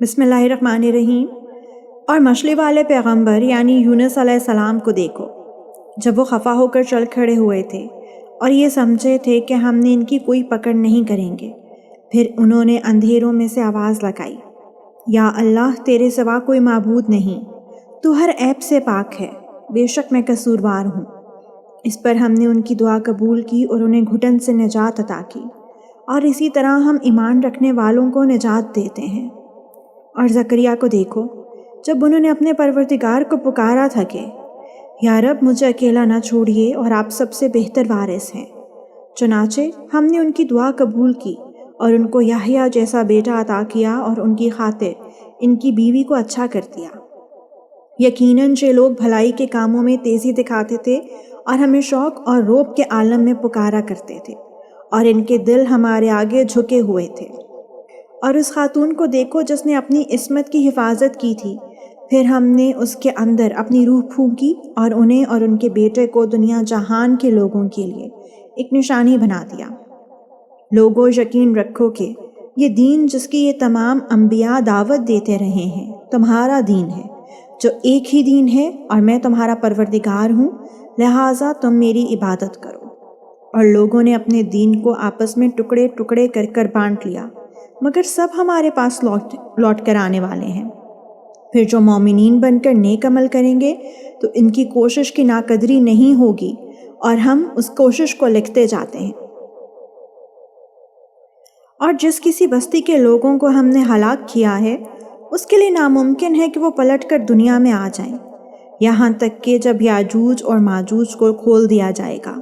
بسم اللہ الرحمن الرحیم۔ اور مچھلی والے پیغمبر یعنی یونس علیہ السلام کو دیکھو، جب وہ خفا ہو کر چل کھڑے ہوئے تھے اور یہ سمجھے تھے کہ ہم نے ان کی کوئی پکڑ نہیں کریں گے، پھر انہوں نے اندھیروں میں سے آواز لگائی، یا اللہ تیرے سوا کوئی معبود نہیں، تو ہر عیب سے پاک ہے، بے شک میں قصوروار ہوں۔ اس پر ہم نے ان کی دعا قبول کی اور انہیں گھٹن سے نجات عطا کی، اور اسی طرح ہم ایمان رکھنے والوں کو نجات دیتے ہیں۔ اور زکریا کو دیکھو، جب انہوں نے اپنے پروردگار کو پکارا تھا کہ یا رب مجھے اکیلا نہ چھوڑیے اور آپ سب سے بہتر وارث ہیں، چنانچہ ہم نے ان کی دعا قبول کی اور ان کو یحییٰ جیسا بیٹا عطا کیا اور ان کی خاطر ان کی بیوی کو اچھا کر دیا۔ یقیناً جو لوگ بھلائی کے کاموں میں تیزی دکھاتے تھے اور ہمیں شوق اور رعب کے عالم میں پکارا کرتے تھے، اور ان کے دل ہمارے آگے جھکے ہوئے تھے۔ اور اس خاتون کو دیکھو جس نے اپنی عصمت کی حفاظت کی تھی، پھر ہم نے اس کے اندر اپنی روح پھونکی اور انہیں اور ان کے بیٹے کو دنیا جہان کے لوگوں کے لیے ایک نشانی بنا دیا۔ لوگوں یقین رکھو کہ یہ دین جس کی یہ تمام انبیاء دعوت دیتے رہے ہیں تمہارا دین ہے، جو ایک ہی دین ہے، اور میں تمہارا پروردگار ہوں، لہٰذا تم میری عبادت کرو۔ اور لوگوں نے اپنے دین کو آپس میں ٹکڑے ٹکڑے کر کر بانٹ لیا، مگر سب ہمارے پاس لوٹ کر آنے والے ہیں۔ پھر جو مومنین بن کر نیک عمل کریں گے تو ان کی کوشش کی ناقدری نہیں ہوگی، اور ہم اس کوشش کو لکھتے جاتے ہیں۔ اور جس کسی بستی کے لوگوں کو ہم نے ہلاک کیا ہے، اس کے لیے ناممکن ہے کہ وہ پلٹ کر دنیا میں آ جائیں، یہاں تک کہ جب یاجوج اور ماجوج کو کھول دیا جائے گا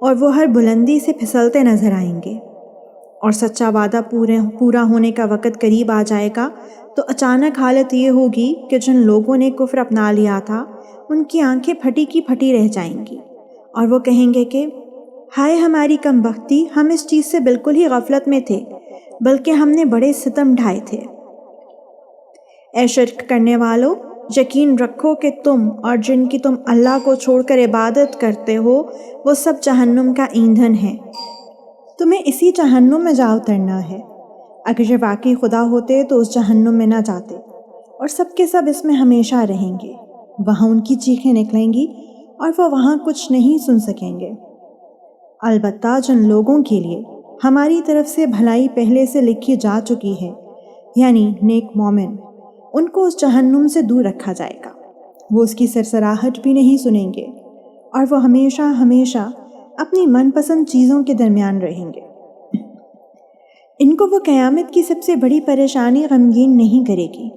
اور وہ ہر بلندی سے پھسلتے نظر آئیں گے، اور سچا وعدہ پورا ہونے کا وقت قریب آ جائے گا، تو اچانک حالت یہ ہوگی کہ جن لوگوں نے کفر اپنا لیا تھا ان کی آنکھیں پھٹی کی پھٹی رہ جائیں گی، اور وہ کہیں گے کہ ہائے ہماری کم بختی، ہم اس چیز سے بالکل ہی غفلت میں تھے، بلکہ ہم نے بڑے ستم ڈھائے تھے۔ اے شرک کرنے والو، یقین رکھو کہ تم اور جن کی تم اللہ کو چھوڑ کر عبادت کرتے ہو وہ سب جہنم کا ایندھن ہے، تمہیں اسی جہنم میں جا اترنا ہے۔ اگر یہ واقعی خدا ہوتے تو اس جہنم میں نہ جاتے، اور سب کے سب اس میں ہمیشہ رہیں گے، وہاں ان کی چیخیں نکلیں گی اور وہ وہاں کچھ نہیں سن سکیں گے۔ البتہ جن لوگوں کے لیے ہماری طرف سے بھلائی پہلے سے لکھی جا چکی ہے، یعنی نیک مومن، ان کو اس جہنم سے دور رکھا جائے گا، وہ اس کی سرسراہٹ بھی نہیں سنیں گے، اور وہ ہمیشہ ہمیشہ اپنی من پسند چیزوں کے درمیان رہیں گے۔ ان کو وہ قیامت کی سب سے بڑی پریشانی غمگین نہیں کرے گی،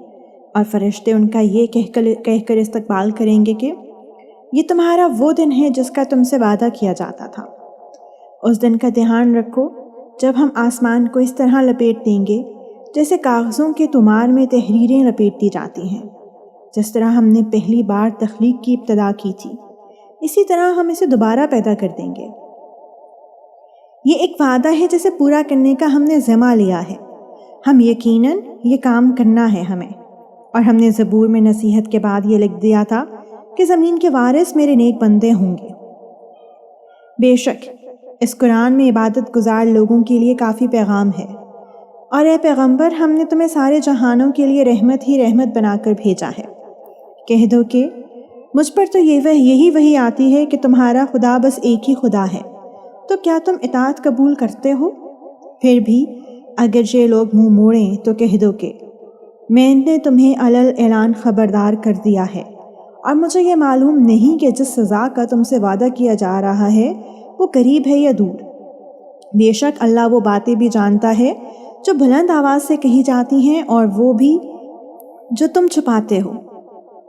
اور فرشتے ان کا یہ کہہ کر استقبال کریں گے کہ یہ تمہارا وہ دن ہے جس کا تم سے وعدہ کیا جاتا تھا۔ اس دن کا دھیان رکھو جب ہم آسمان کو اس طرح لپیٹ دیں گے جیسے کاغذوں کے تمار میں تحریریں لپیٹ دی جاتی ہیں، جس طرح ہم نے پہلی بار تخلیق کی ابتدا کی تھی، اسی طرح ہم اسے دوبارہ پیدا کر دیں گے۔ یہ ایک وعدہ ہے جسے پورا کرنے کا ہم نے ذمہ لیا ہے، ہم یقیناً یہ کام کرنا ہے ہمیں۔ اور ہم نے زبور میں نصیحت کے بعد یہ لکھ دیا تھا کہ زمین کے وارث میرے نیک بندے ہوں گے۔ بے شک اس قرآن میں عبادت گزار لوگوں کے لیے کافی پیغام ہے، اور اے پیغمبر ہم نے تمہیں سارے جہانوں کے لیے رحمت ہی رحمت بنا کر بھیجا ہے۔ کہہ دو کہ مجھ پر تو یہی وحی آتی ہے کہ تمہارا خدا بس ایک ہی خدا ہے، تو کیا تم اطاعت قبول کرتے ہو؟ پھر بھی اگر یہ لوگ منہ موڑیں تو کہہ دو کہ میں نے تمہیں علل اعلان خبردار کر دیا ہے، اور مجھے یہ معلوم نہیں کہ جس سزا کا تم سے وعدہ کیا جا رہا ہے وہ قریب ہے یا دور۔ بے شک اللہ وہ باتیں بھی جانتا ہے جو بلند آواز سے کہی جاتی ہیں اور وہ بھی جو تم چھپاتے ہو،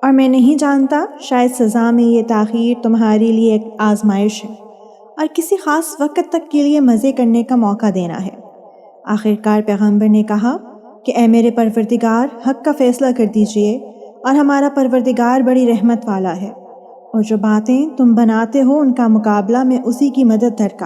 اور میں نہیں جانتا، شاید سزا میں یہ تاخیر تمہارے لیے ایک آزمائش ہے اور کسی خاص وقت تک کے لیے مزے کرنے کا موقع دینا ہے۔ آخرکار پیغمبر نے کہا کہ اے میرے پروردگار، حق کا فیصلہ کر دیجئے، اور ہمارا پروردگار بڑی رحمت والا ہے، اور جو باتیں تم بناتے ہو ان کا مقابلہ میں اسی کی مدد درکار